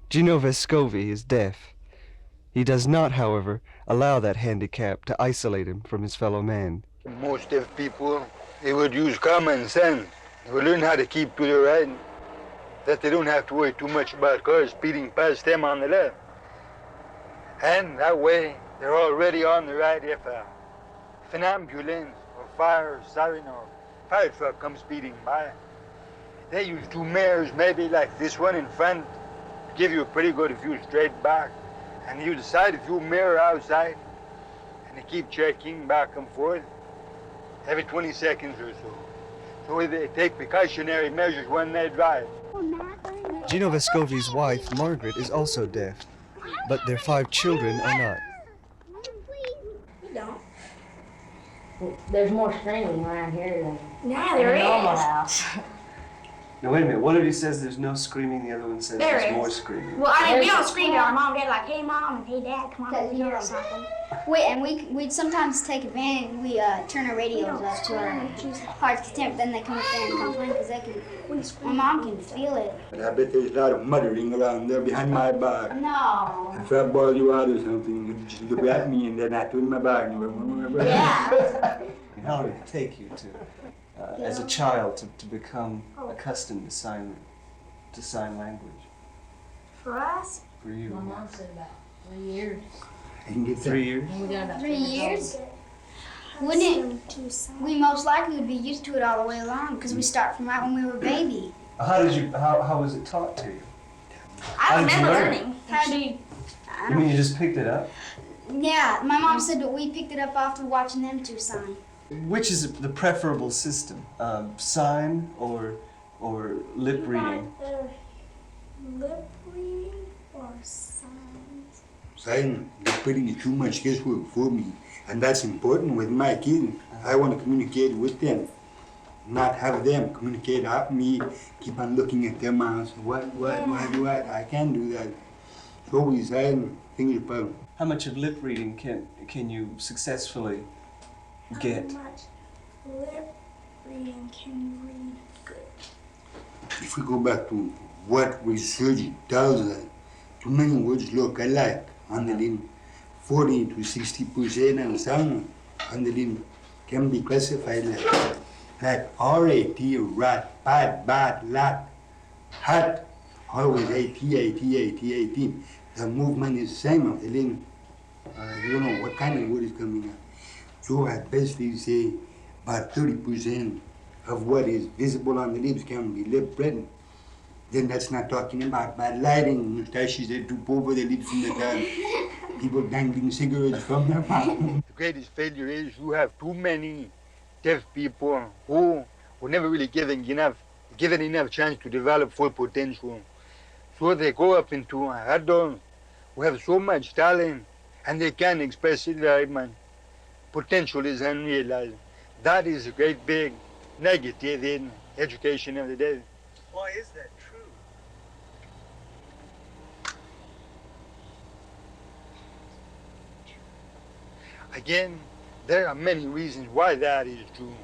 Geno Vescovi is deaf. He does not, however, allow that handicap to isolate him from his fellow man. Most deaf people, they would use common sense. They would learn how to keep to the right, that they don't have to worry too much about cars speeding past them on the left. And that way, they're already on the right if an ambulance or fire siren or fire truck comes speeding by. They use two mirrors, maybe like this one in front, to give you a pretty good view straight back. And you decide if you mirror outside, and they keep checking back and forth every 20 seconds or so. So they take precautionary measures when they drive. Geno Vescovi's wife, Margaret, is also deaf, but their 5 children are not. You don't. There's more screaming around here than There in a normal is. house. Now wait a minute, one of you says there's no screaming, the other one says There there's is. more screaming. Well, I mean, we don't scream at our mom and dad like, hey mom and hey dad, come on over here or something. We'd sometimes take advantage. We turn our radios up to our heart's content, then they come up there and complain because my mom can feel it. But I bet there's a lot of muttering around there behind my back. No. If I ball you out or something, you just look at me and then I turn my back. Yeah. And how did it take you to, as a child, to become accustomed to sign language? For us? For you? My mom said about 3 years. I can get 3 years? And we got about 3 years? Wouldn't We most likely would be used to it all the way along because we start from right when we were a baby. How was it taught to you? I How did you remember learn? learning. How do you? You mean you just picked it up? Yeah, my mom said that we picked it up after watching them two sign. Which is the preferable system, sign or lip reading? Lip reading or signs? Sign, they're putting too much guesswork for me. And that's important with my kids. I want to communicate with them, not have them communicate at me, keep on looking at their mouths. What? I can't do that. It's always sign, things are problem. How much of lip reading can you successfully get? How much lip reading can you read good? If we go back to what research tells us, too many words look alike on the limb. 40 to 60% and some on the limb can be classified like R-A-T, rat, bad, bad, lat, hat, always A-T, A-T, A-T, A-T. The movement is the same of the limb. You don't know what kind of word is coming out. So at best they say about 30% of what is visible on the lips can be lip reading. Then that's not talking about bad lighting, mustaches that droop over the lips in the time, people dangling cigarettes from their mouth. The greatest failure is you have too many deaf people who were never really given enough chance to develop full potential. So they grow up into adults who have so much talent and they can't express it right, man. Potential is unrealized. That is a great big negative in education of the day. Why is that true? Again, there are many reasons why that is true.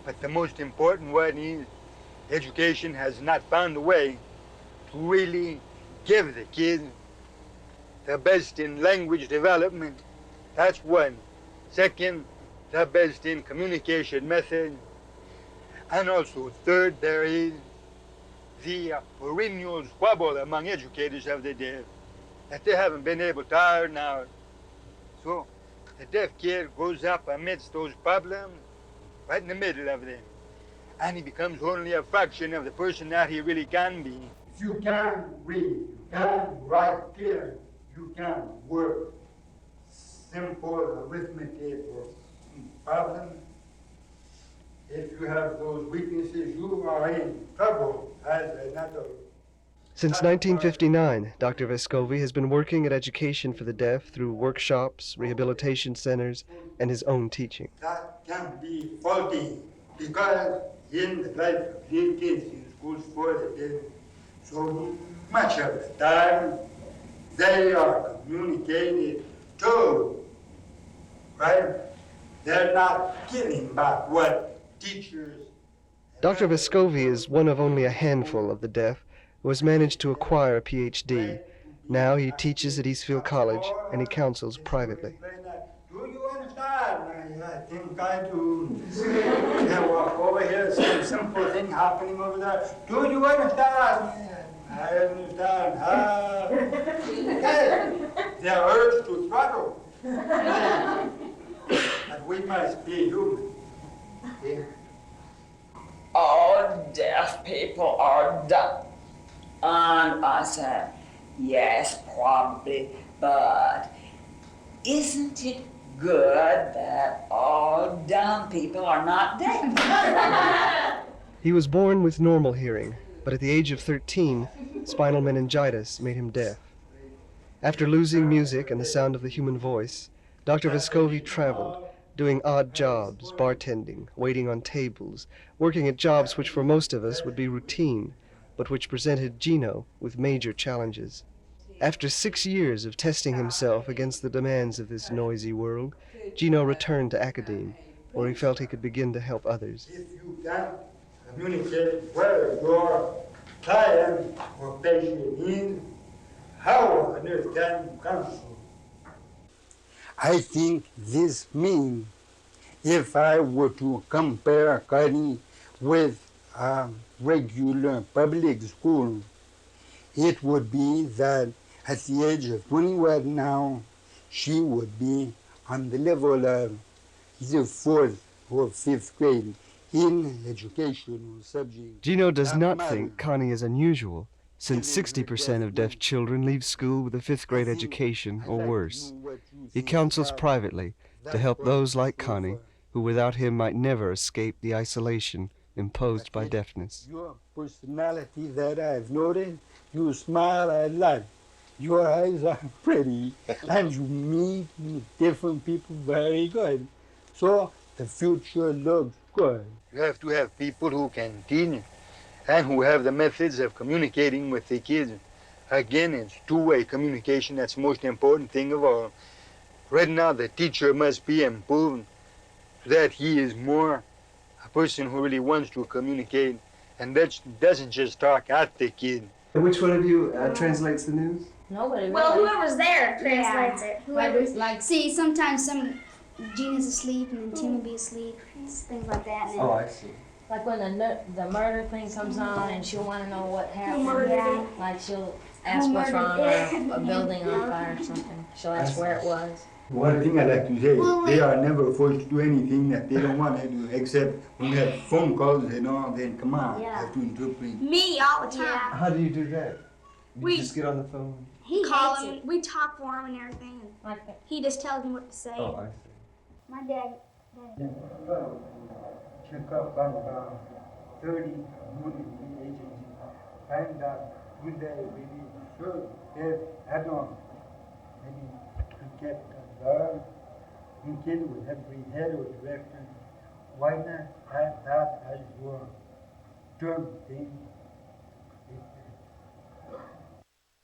But the most important one is education has not found a way to really give the kids the best in language development. That's one. Second, the best in communication method. And also third, there is the perennial squabble among educators of the deaf that they haven't been able to iron out. So the deaf kid grows up amidst those problems, right in the middle of them. And he becomes only a fraction of the person that he really can be. If you can read, you can write clear, you can work simple arithmetic or problems. If you have those weaknesses, you are in trouble as an adult. Since 1959, Dr. Vescovi has been working at education for the deaf through workshops, rehabilitation centers, and his own teaching. That can be faulty because in the life of the kids in schools for the deaf, so much of the time they are communicated to, right? They're not giving back what teachers. Dr. Vescovi is one of only a handful of the deaf who has managed to acquire a PhD Now he teaches at Eastfield College and he counsels privately. Do you understand? I think I do. Yeah, walk over here, some simple thing happening over there. Do you understand? I understand. Hey, the urge to struggle. But we must be human. Yeah. All deaf people are dumb. And I said, yes, probably, but isn't it good that all dumb people are not deaf? He was born with normal hearing, but at the age of 13, spinal meningitis made him deaf. After losing music and the sound of the human voice, Dr. Vescovi traveled, doing odd jobs, bartending, waiting on tables, working at jobs which for most of us would be routine, but which presented Geno with major challenges. After 6 years of testing himself against the demands of this noisy world, Geno returned to academe, where he felt he could begin to help others. If you can communicate where your client or patient is, how on earth can you counsel? I think this means if I were to compare Connie with a regular public school, it would be that at the age of 21 now, she would be on the level of the 4th or 5th grade in educational subjects. Geno does not think Connie is unusual, since 60% of deaf children leave school with a 5th grade education or worse. He counsels privately to help those like Connie, who without him might never escape the isolation imposed by deafness. Your personality that I've noticed, you smile a lot. Your eyes are pretty, and you meet different people very good. So the future looks good. You have to have people who can teach and who have the methods of communicating with the kids. Again, it's two-way communication. That's the most important thing of all. Right now, the teacher must be improved so that he is more a person who really wants to communicate and that doesn't just talk at the kid. Which one of you translates the news? Nobody really. Well, whoever's there translates it. Whoever's Like, see, sometimes Gina's asleep and then Tim will be asleep, things like that. And then, I see. like when the murder thing comes on and she'll want to know what happened. yeah. Like she'll ask Who what's wrong murdered or a building on fire or something. She'll ask where it was. One thing I like to say, they are never forced to do anything that they don't want to do, except when we have phone calls and all, then come on, Yeah. have to interpret. Me all the time. Yeah. How do you do that? You We- just get on the phone? He Call hates him. it. We talk for him and everything. And Like that. he just tells me what to say. I see. My dad. Check up on about 30 community agencies, find out would they really serve their add-on. Maybe to get a love in kid with every head or director. Why not have that as your term thing?